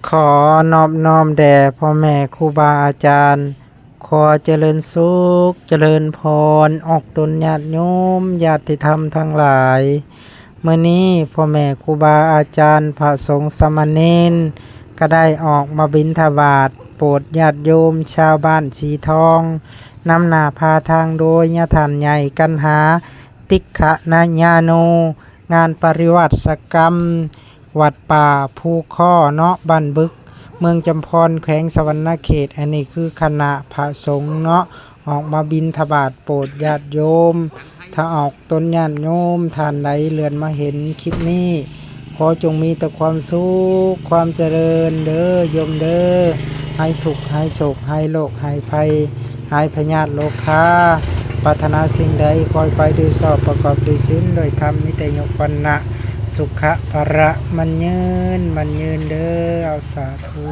ขอนอบน้อมแด่พ่อแม่ครูบาอาจารย์ ขอเจริญสุขเจริญพรออกตนญาติโยมญาติธรรมทั้งหลายเมื่อนี้พ่อแม่ครูบาอาจารย์พระสงฆ์สามเณรก็ได้ออกมาบิณฑบาตโปรดญาติโยมชาวบ้านสีทองนำหน้าพาทางโดยญาฐานใหญ่กันหาติกขณญาโนงานปริวัติกรรมวัดป่าภูข้อเนาะบ้านบึกเมืองจำพรแขวงสวรรณเขตอันนี้คือคณะพระสงฆ์เนาะออกมาบิณฑบาตโปรดญาติโยมถ้าออกตนญาติโยมท่านใดเลื่อนมาเห็นคลิปนี้ขอจงมีแต่ความสุขความเจริญเด้อโยมเด้อให้ทุกข์ให้โศกให้โรคให้ภัยให้พยาธิโรคาปรารถนาสิ่งใดคอยไปด้วยสอบประกอบด้วยศีลโดยธรรมมิแต่ยกวันนะสุขะภระมันยืนเด้อเอาสาธุ